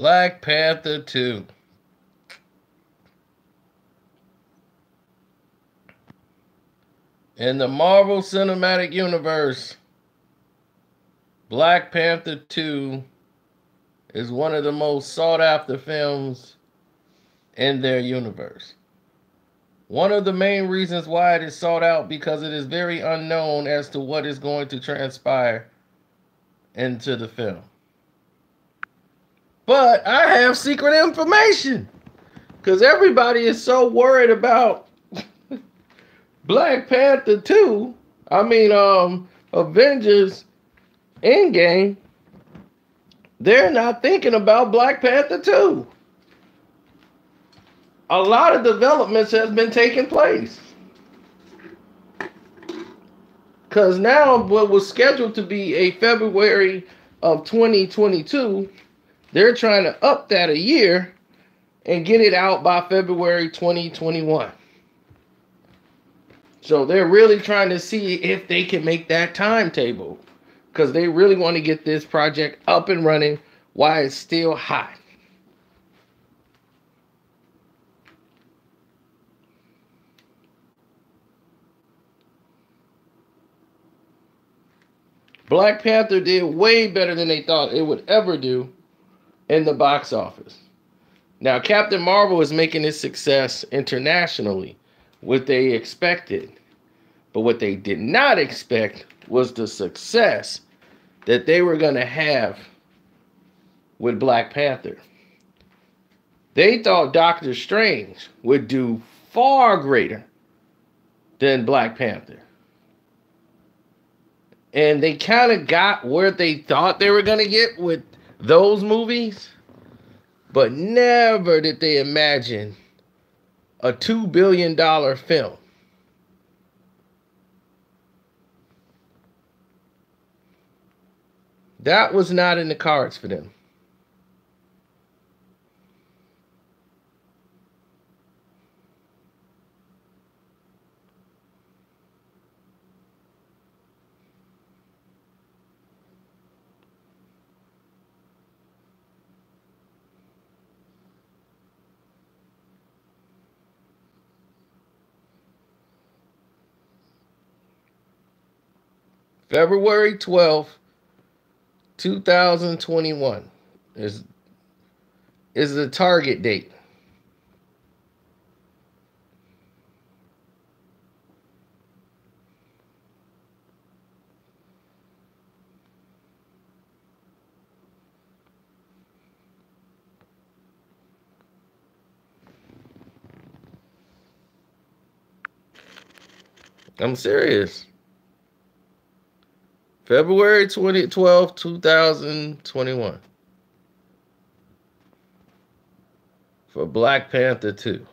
Black Panther 2. In the Marvel Cinematic Universe, Black Panther 2 is one of the most sought after films in their universe. One of the main reasons why it is sought out because it is very unknown as to what is going to transpire into the film. But I have secret information because everybody is so worried about Black Panther 2. Avengers Endgame. They're not thinking about Black Panther 2. A lot of developments has been taking place. Because now what was scheduled to be a February of 2022, they're trying to up that a year and get it out by February 2021. So they're really trying to see if they can make that timetable. Because they really want to get this project up and running while it's still hot. Black Panther did way better than they thought it would ever do in the box office. Now, Captain Marvel is making its success internationally, what they expected. But what they did not expect was the success that they were going to have with Black Panther. They thought Doctor Strange would do far greater than Black Panther. And they kind of got where they thought they were going to get with those movies. But never did they imagine a $2 billion film. That was not in the cards for them. February 12th, 2021 is the target date. I'm serious. February 12th, 2021. For Black Panther 2.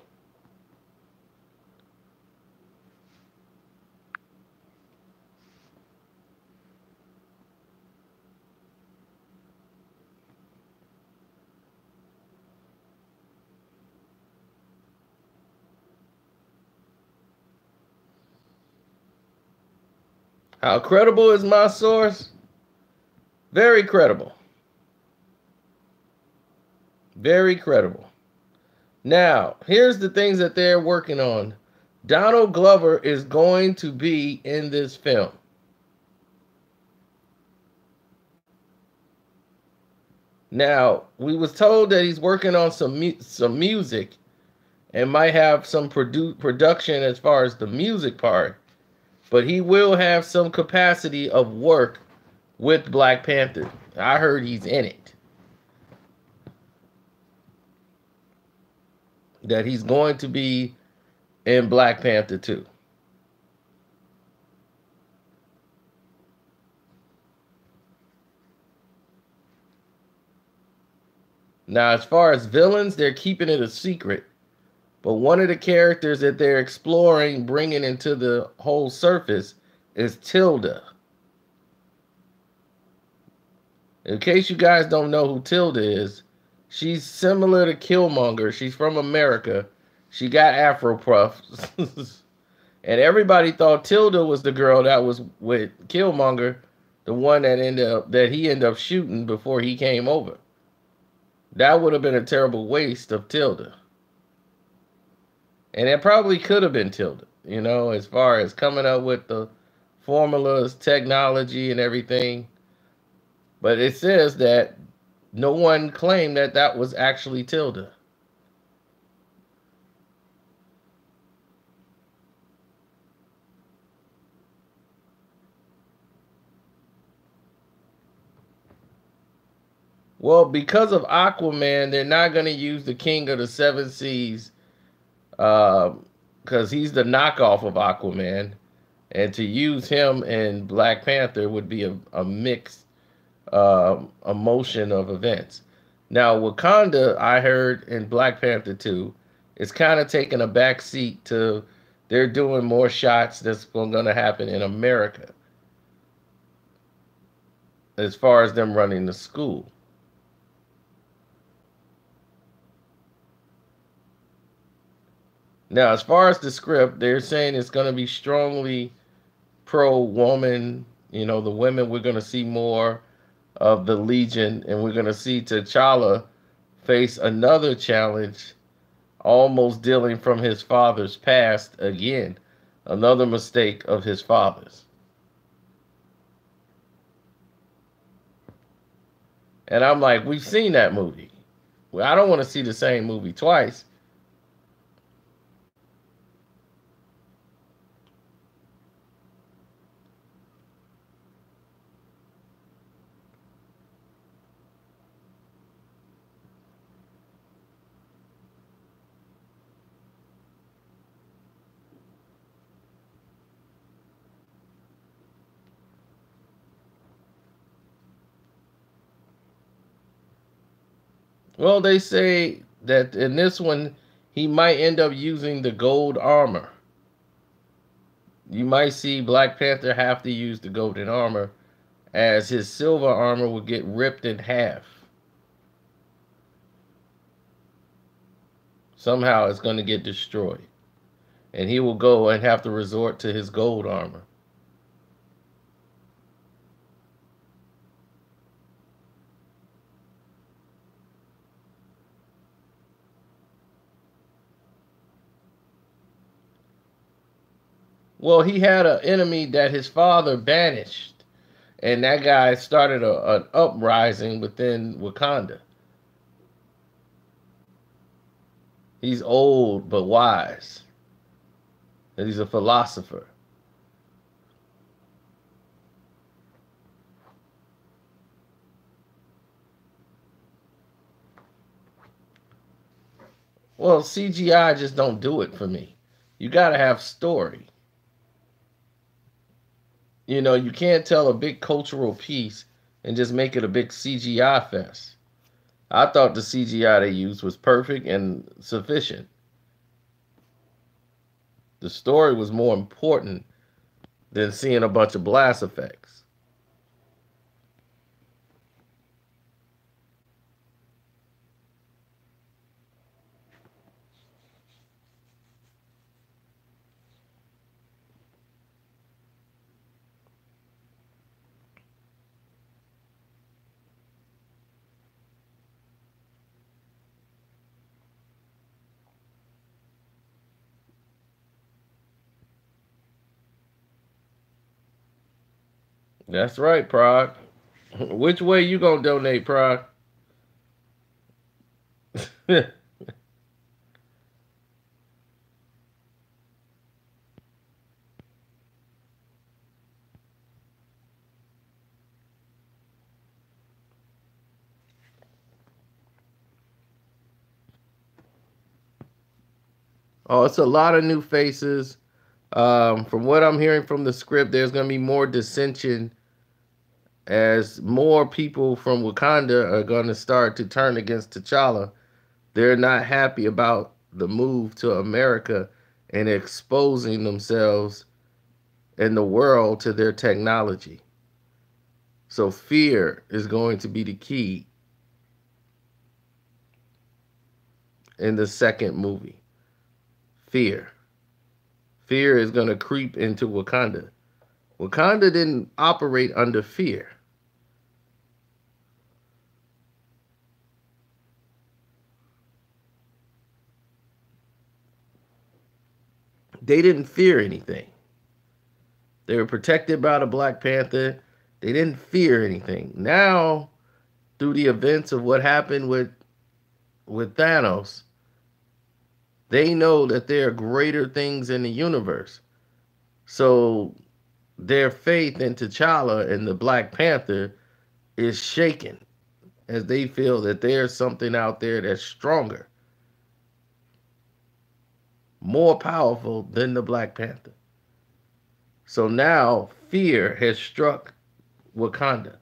How credible is my source? Very credible. Very credible. Now, here's the things that they're working on. Donald Glover is going to be in this film. Now, we was told that he's working on some music and might have some production as far as the music part. But he will have some capacity of work with Black Panther. I heard he's in it. That he's going to be in Black Panther 2. Now, as far as villains, they're keeping it a secret. But one of the characters that they're exploring, bringing into the whole surface, is Tilda. In case you guys don't know who Tilda is, she's similar to Killmonger. She's from America. She got afro puffs. And everybody thought Tilda was the girl that was with Killmonger, the one that he ended up shooting before he came over. That would have been a terrible waste of Tilda. And it probably could have been Tilda, you know, as far as coming up with the formulas, technology, and everything. But it says that no one claimed that that was actually Tilda. Well, because of Aquaman, they're not going to use the King of the Seven Seas because he's the knockoff of Aquaman. And to use him in Black Panther would be a mixed emotion of events. Now, Wakanda, I heard in Black Panther 2, is kind of taking a back seat to they're doing more shots that's going to happen in America as far as them running the school. Now, as far as the script, they're saying it's going to be strongly pro woman. You know, the women, we're going to see more of the Legion, and we're going to see T'Challa face another challenge, almost dealing from his father's past again. Another mistake of his father's. And I'm like, we've seen that movie. Well, I don't want to see the same movie twice. Well, they say that in this one, he might end up using the gold armor. You might see Black Panther have to use the golden armor, as his silver armor will get ripped in half. Somehow it's going to get destroyed. And he will go and have to resort to his gold armor. Well, he had an enemy that his father banished, and that guy started an uprising within Wakanda. He's old but wise, and he's a philosopher. Well, CGI just don't do it for me. You got to have story. You know, you can't tell a big cultural piece and just make it a big CGI fest. I thought the CGI they used was perfect and sufficient. The story was more important than seeing a bunch of blast effects. That's right, Prague. Which way you gonna donate, Prague? Oh, it's a lot of new faces. From what I'm hearing from the script, there's going to be more dissension as more people from Wakanda are going to start to turn against T'Challa. They're not happy about the move to America and exposing themselves in the world to their technology. So fear is going to be the key in the second movie. Fear. Fear is going to creep into Wakanda. Wakanda didn't operate under fear. they didn't fear anything. They were protected by the Black Panther. They didn't fear anything. Now, through the events of what happened with Thanos, they know that there are greater things in the universe. So their faith in T'Challa and the Black Panther is shaken as they feel that there's something out there that's stronger, more powerful than the Black Panther. So now fear has struck Wakanda.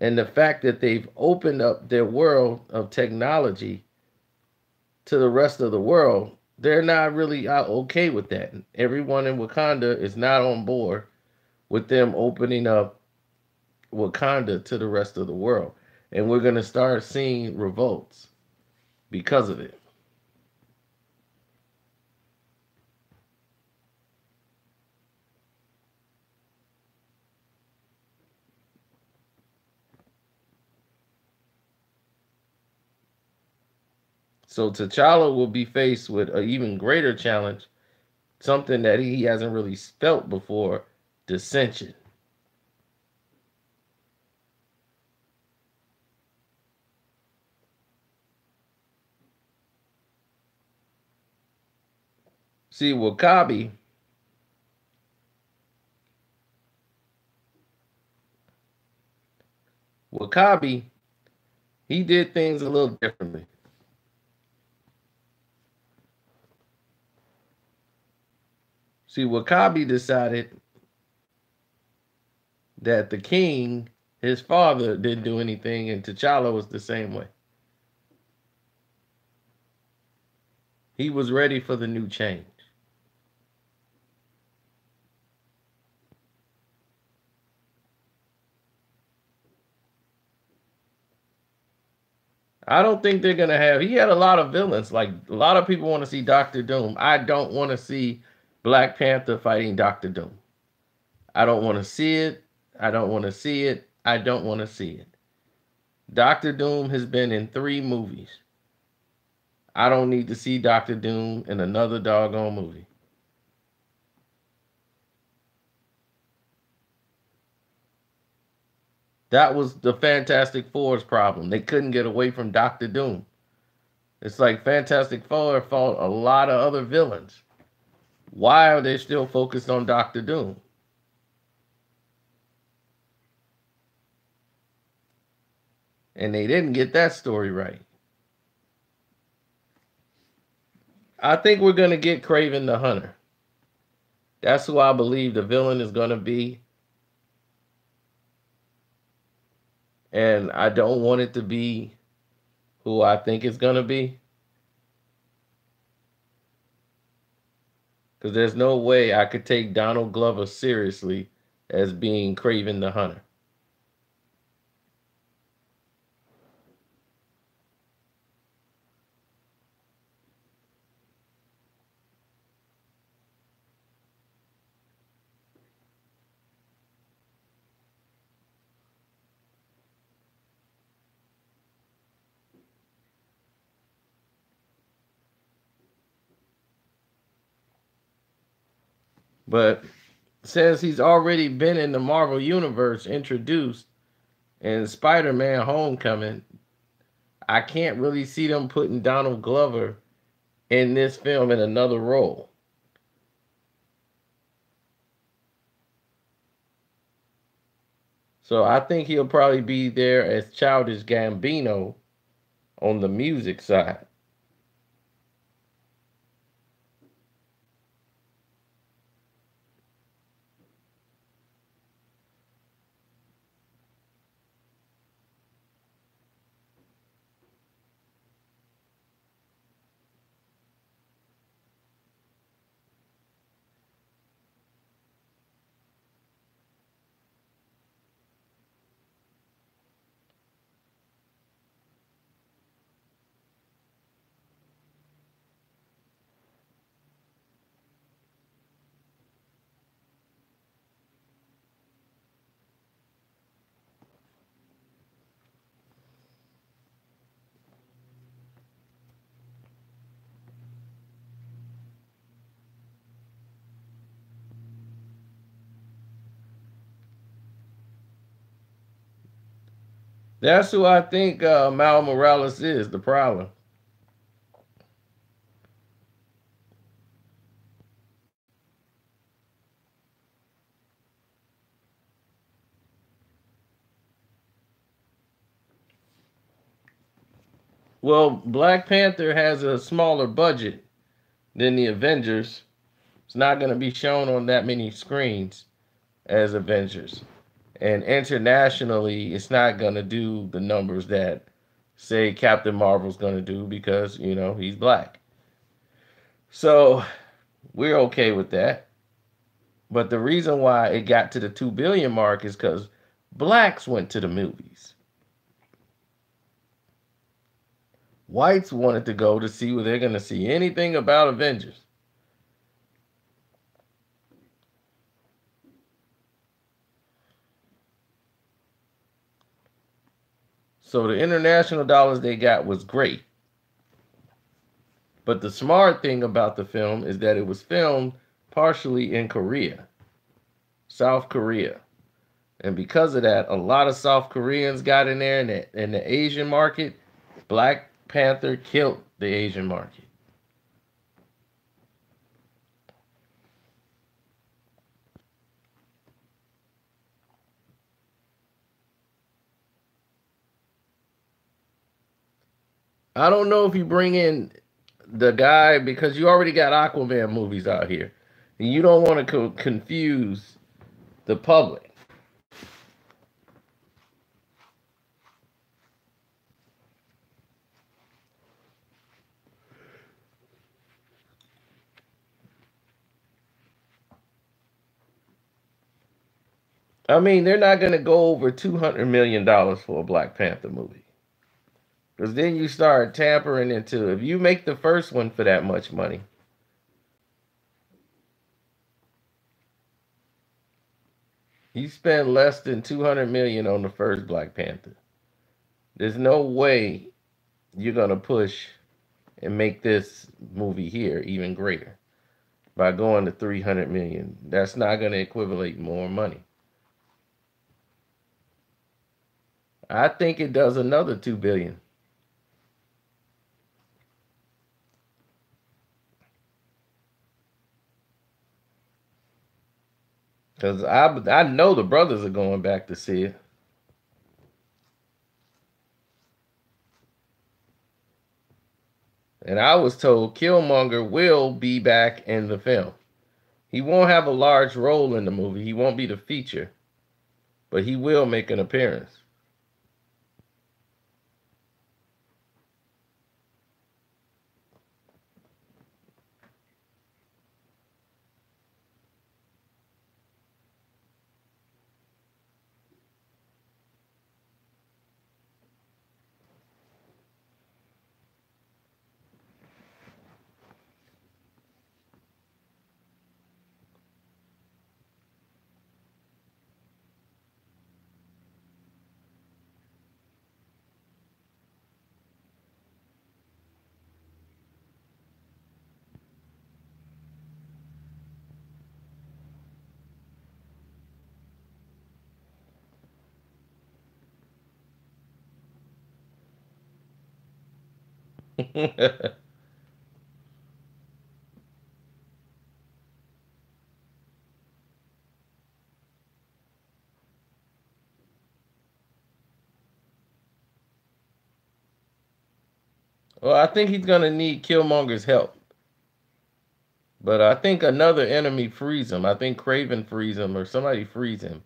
And the fact that they've opened up their world of technology to the rest of the world, they're not really okay with that. Everyone in Wakanda is not on board with them opening up Wakanda to the rest of the world. And we're going to start seeing revolts because of it. So T'Challa will be faced with an even greater challenge, something that he hasn't really felt before, dissension. See, Wakabi, he did things a little differently. See, Wakabi decided that the king, his father, didn't do anything, and T'Challa was the same way. He was ready for the new change. I don't think they're gonna have. He had a lot of villains. Like a lot of people want to see Doctor Doom. I don't want to see Black Panther fighting Doctor Doom. I don't want to see it. I don't want to see it. I don't want to see it. Doctor Doom has been in 3 movies. I don't need to see Doctor Doom in another doggone movie. That was the Fantastic Four's problem. They couldn't get away from Doctor Doom. It's like Fantastic Four fought a lot of other villains. Why are they still focused on Doctor Doom? And they didn't get that story right. I think we're going to get Craven the Hunter. That's who I believe the villain is going to be. And I don't want it to be who I think it's going to be. Because there's no way I could take Donald Glover seriously as being Craven the Hunter. But since he's already been in the Marvel Universe introduced in Spider Man Homecoming, I can't really see them putting Donald Glover in this film in another role. So I think he'll probably be there as Childish Gambino on the music side. That's who I think Mal Morales is, the Prowler. Well, Black Panther has a smaller budget than the Avengers. It's not going to be shown on that many screens as Avengers. And internationally, it's not going to do the numbers that, say, Captain Marvel's going to do because, he's black. So we're okay with that. But the reason why it got to the 2 billion mark is because blacks went to the movies. Whites wanted to go to see where they're going to see anything about Avengers. So the international dollars they got was great. But the smart thing about the film is that it was filmed partially in Korea, South Korea. And because of that, a lot of South Koreans got in there in the Asian market. Black Panther killed the Asian market. I don't know if you bring in the guy because you already got Aquaman movies out here. And you don't want to confuse the public. I mean, they're not going to go over $200 million for a Black Panther movie. Because then you start tampering into, if you make the first one for that much money, you spend less than 200 million on the first Black Panther. There's no way you're going to push and make this movie here even greater by going to 300 million. That's not going to equivalent more money. I think it does another 2 billion. Because I know the brothers are going back to see it. And I was told Killmonger will be back in the film. He won't have a large role in the movie. He won't be the feature. But he will make an appearance. Well, I think he's going to need Killmonger's help. But I think another enemy frees him. I think Craven frees him or somebody frees him.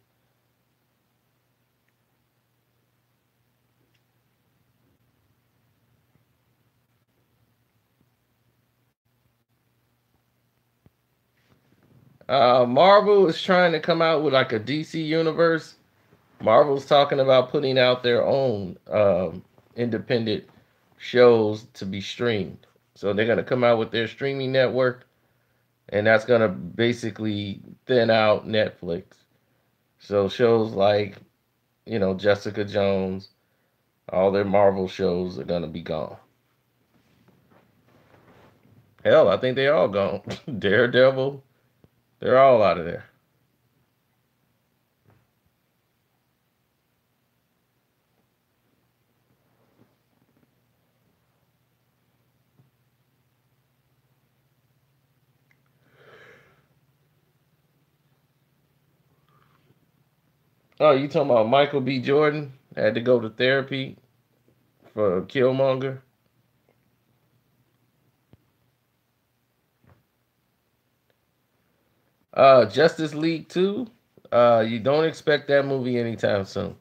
Marvel is trying to come out with like a DC universe. Marvel's talking about putting out their own independent shows to be streamed. So they're going to come out with their streaming network, and that's going to basically thin out Netflix. So shows like, Jessica Jones, all their Marvel shows are going to be gone. Hell, I think they all gone. Daredevil, they're all out of there. Oh, you talking about Michael B. Jordan had to go to therapy for Killmonger? Justice League 2. You don't expect that movie anytime soon.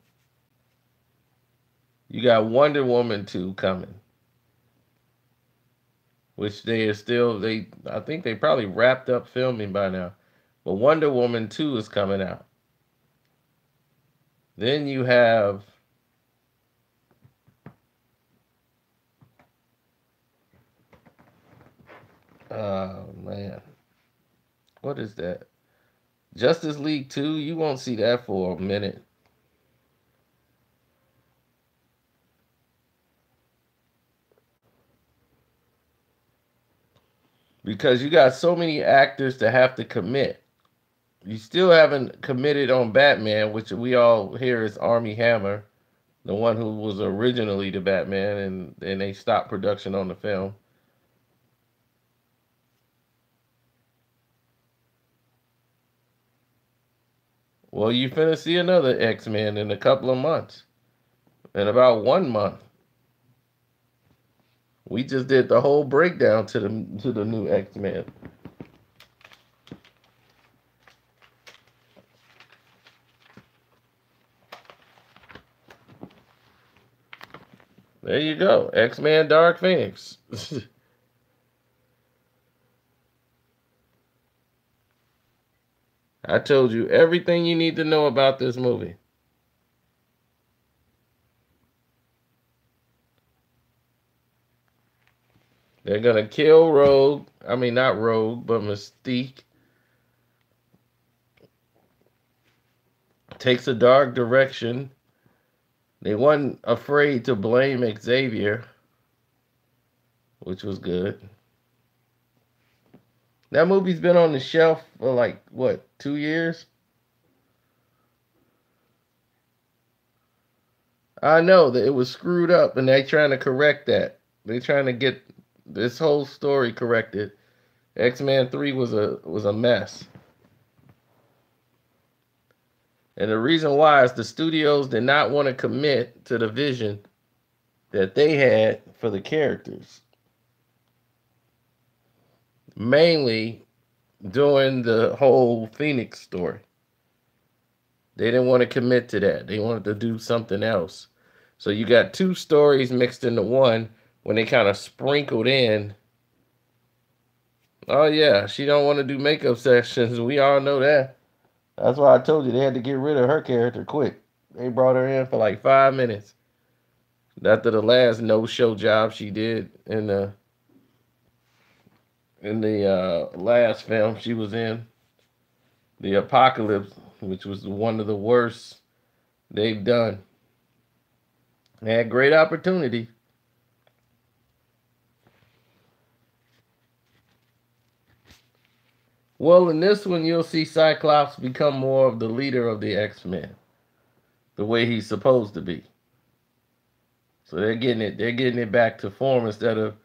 You got Wonder Woman 2 coming, which they are still they I think they probably wrapped up filming by now. But Wonder Woman 2 is coming out. Then you have man, what is that? Justice League 2, you won't see that for a minute. Because you got so many actors to have to commit. You still haven't committed on Batman, which we all hear is Army Hammer, the one who was originally the Batman, and they stopped production on the film. Well, you finna see another X-Men in a couple of months. In about 1 month. We just did the whole breakdown to the new X-Men. There you go. X-Men Dark Phoenix. I told you everything you need to know about this movie. They're gonna kill Rogue. I mean, not Rogue, but Mystique. Takes a dark direction. They weren't afraid to blame Xavier, which was good. That movie's been on the shelf for like what, 2 years? I know that it was screwed up, and they trying to correct that. They trying to get this whole story corrected. X-Men 3 was a mess. And the reason why is the studios did not want to commit to the vision that they had for the characters. Mainly doing the whole Phoenix story. They didn't want to commit to that. They wanted to do something else. So you got two stories mixed into one when they kind of sprinkled in. Oh yeah, she don't want to do makeup sessions. We all know that. That's why I told you they had to get rid of her character quick. They brought her in for like 5 minutes after the last no-show job she did in the last film she was in, the Apocalypse, which was one of the worst they've done. They had great opportunity. Well, in this one, you'll see Cyclops become more of the leader of the X-Men, the way he's supposed to be. So they're getting it back to form instead of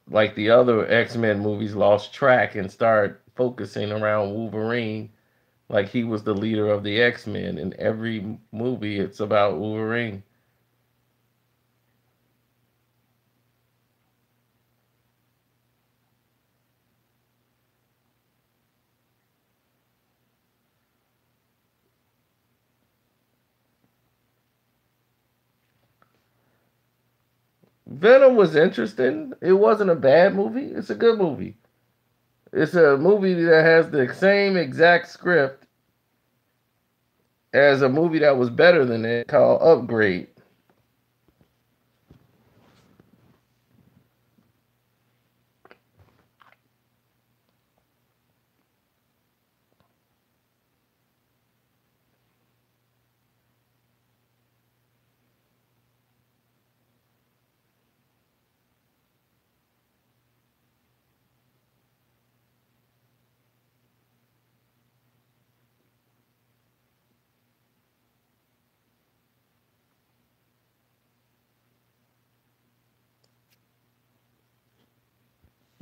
like the other X-Men movies lost track and start focusing around Wolverine like he was the leader of the X-Men. In every movie, it's about Wolverine. Venom was interesting. It wasn't a bad movie. It's a good movie. It's a movie that has the same exact script as a movie that was better than it called Upgrade.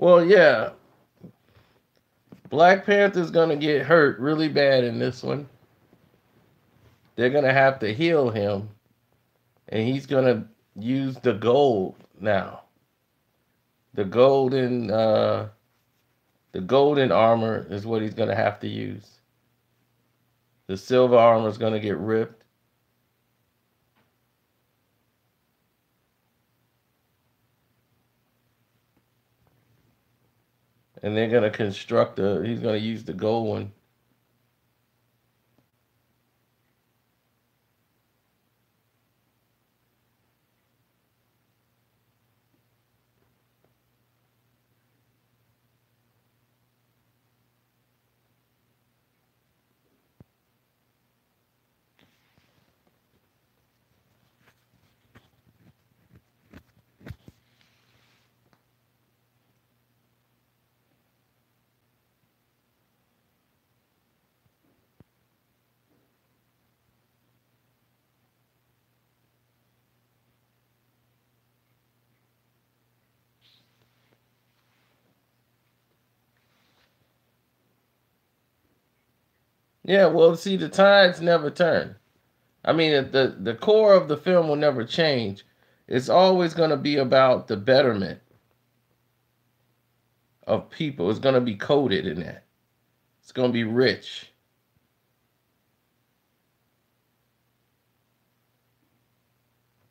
Well, yeah, Black Panther's gonna get hurt really bad in this one. they're gonna have to heal him, and he's gonna use the gold now. The golden armor is what he's gonna have to use. The silver armor is gonna get ripped. And they're gonna construct a. He's gonna use the gold one. Yeah, well, see, the tides never turn. I mean, the core of the film will never change. It's always going to be about the betterment of people. It's going to be coded in that. It's going to be rich.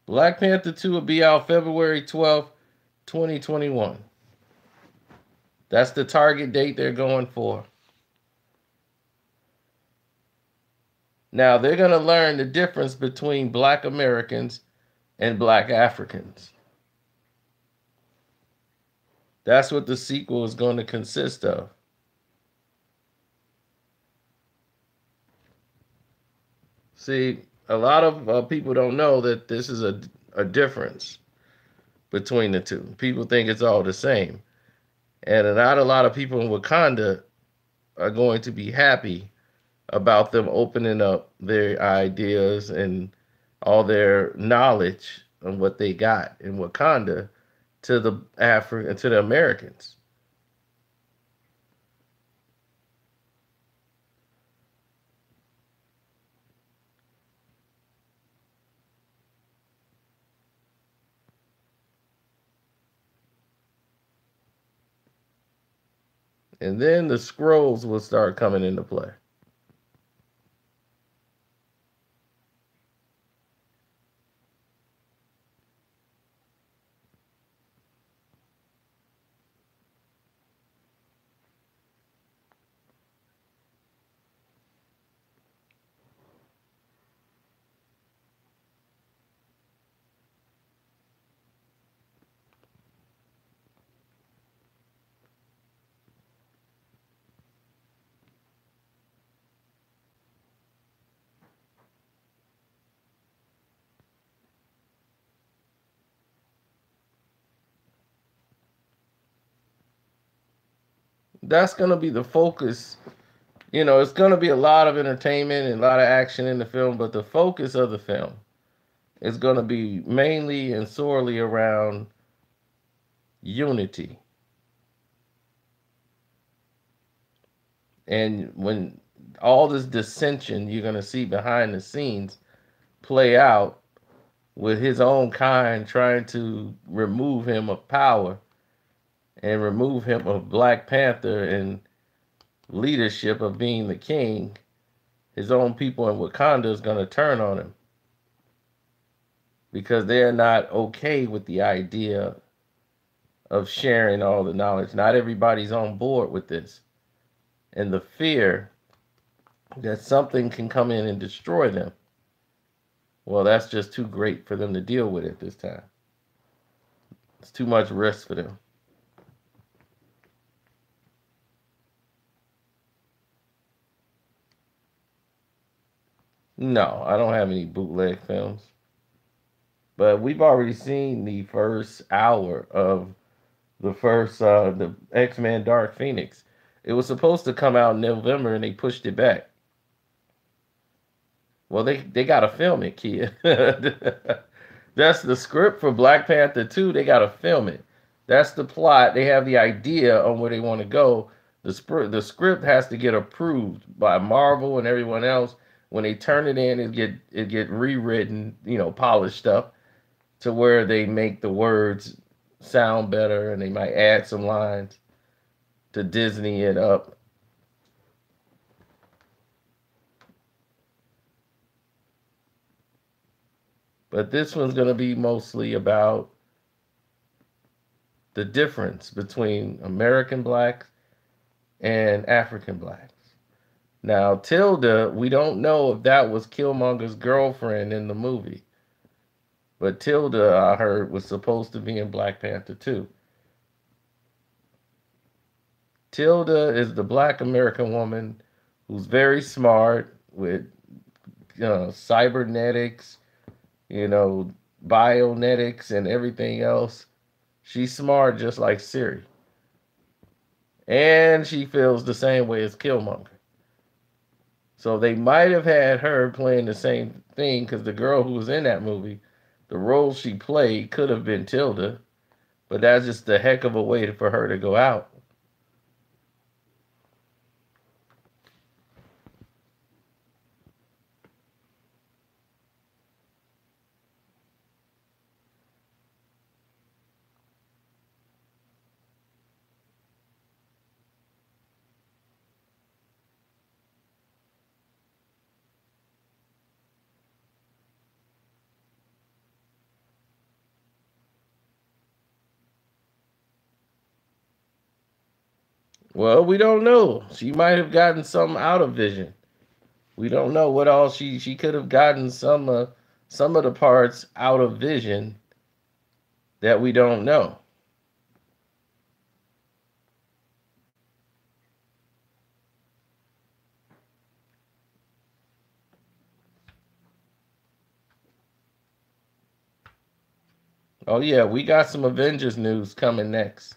Black Panther 2 will be out February 12th, 2021. That's the target date they're going for. Now, they're going to learn the difference between black Americans and black Africans. That's what the sequel is going to consist of. See, a lot of people don't know that this is a difference between the two. People think it's all the same. And not a lot of people in Wakanda are going to be happy about them opening up their ideas and all their knowledge of what they got in Wakanda to the to the Americans. And then the scrolls will start coming into play. That's going to be the focus. You know, it's going to be a lot of entertainment and a lot of action in the film, but the focus of the film is going to be mainly and sorely around unity. And when all this dissension you're going to see behind the scenes play out with his own kind trying to remove him of power and remove him of Black Panther and leadership of being the king, his own people in Wakanda is going to turn on him because they're not okay with the idea of sharing all the knowledge. Not everybody's on board with this. And the fear that something can come in and destroy them, well, that's just too great for them to deal with at this time. It's too much risk for them. No, I don't have any bootleg films. But we've already seen the first hour of the X-Men Dark Phoenix. It was supposed to come out in November and they pushed it back. Well, they gotta film it, kid. That's the script for Black Panther 2. They gotta film it. That's the plot. They have the idea on where they want to go. The script has to get approved by Marvel and everyone else. when they turn it in, it get rewritten, polished up to where they make the words sound better, and they might add some lines to Disney it up. But this one's going to be mostly about the difference between American blacks and African blacks. Now, Tilda, we don't know if that was Killmonger's girlfriend in the movie, but Tilda, I heard, was supposed to be in Black Panther too. Tilda is the black American woman who's very smart with cybernetics, you know, bionetics, and everything else. She's smart just like Siri. And she feels the same way as Killmonger. So they might have had her playing the same thing because the girl who was in that movie, the role she played could have been Tilda, but that's just a heck of a way for her to go out. Well, we don't know. She might have gotten some out of Vision. We don't know what all she could have gotten some of the parts out of Vision that we don't know. Oh yeah, we got some Avengers news coming next.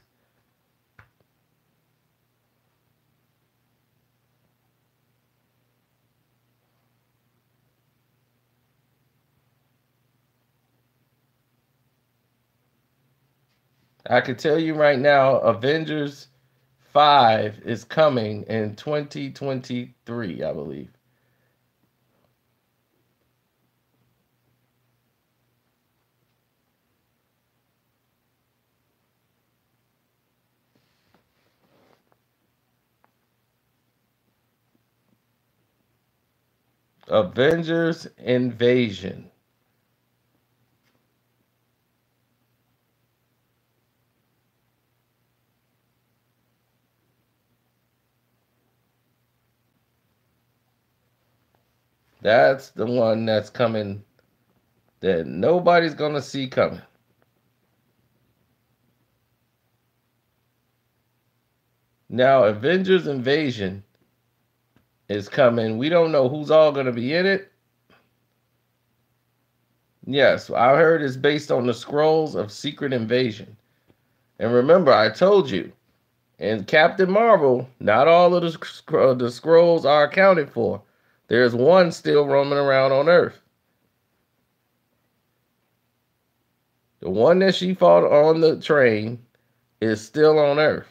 I can tell you right now, Avengers 5 is coming in 2023, I believe. Avengers Invasion. That's the one that's coming that nobody's going to see coming. Now, Avengers Invasion is coming. We don't know who's all going to be in it. Yes, I heard it's based on the scrolls of Secret Invasion. And remember, I told you, in Captain Marvel, not all of the scrolls are accounted for. There's one still roaming around on Earth. The one that she fought on the train is still on Earth.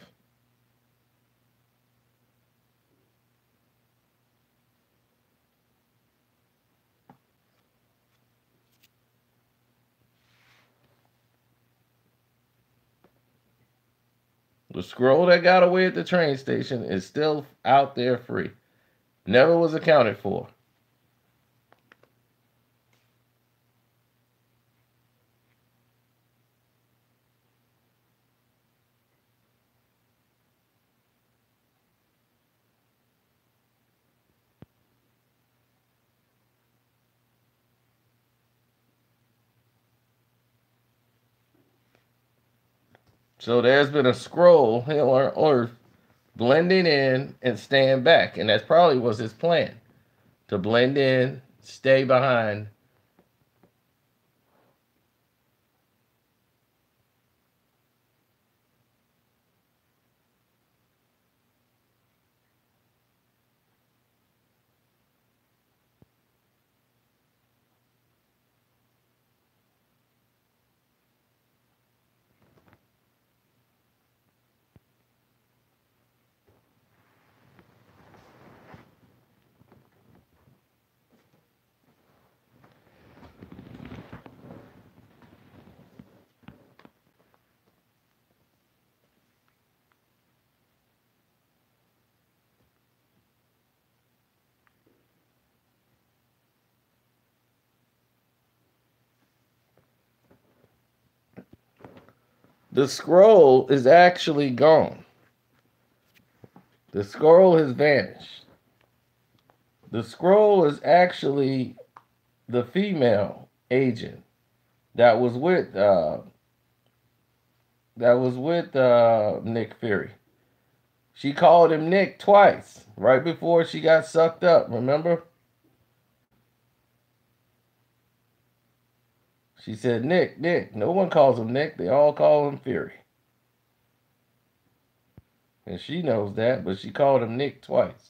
The scroll that got away at the train station is still out there free. Never was accounted for. So there's been a scroll here on Earth blending in and stand back. And that probably was his plan, to blend in, stay behind. The scroll is actually gone. The scroll has vanished. The scroll is actually the female agent that was with Nick Fury. She called him Nick twice right before she got sucked up. Remember? She said Nick, Nick. No one calls him Nick. They all call him Fury. And she knows that, but she called him Nick twice.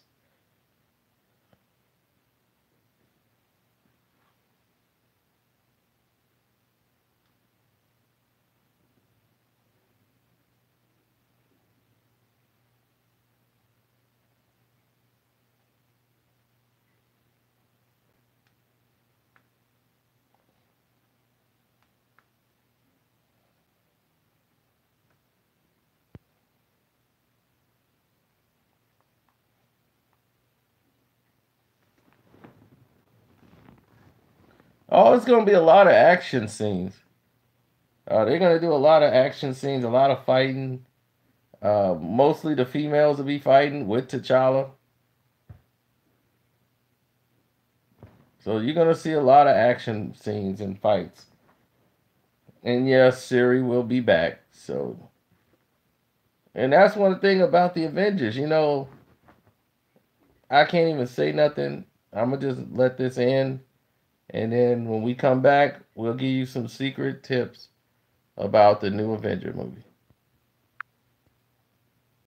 Oh, it's gonna be a lot of action scenes. They're gonna do a lot of action scenes, a lot of fighting. Mostly the females will be fighting with T'Challa. So you're gonna see a lot of action scenes and fights. And yes, Siri will be back. So, and that's one thing about the Avengers. I can't even say nothing. I'm gonna just let this end, and then when we come back, we'll give you some secret tips about the new Avenger movie.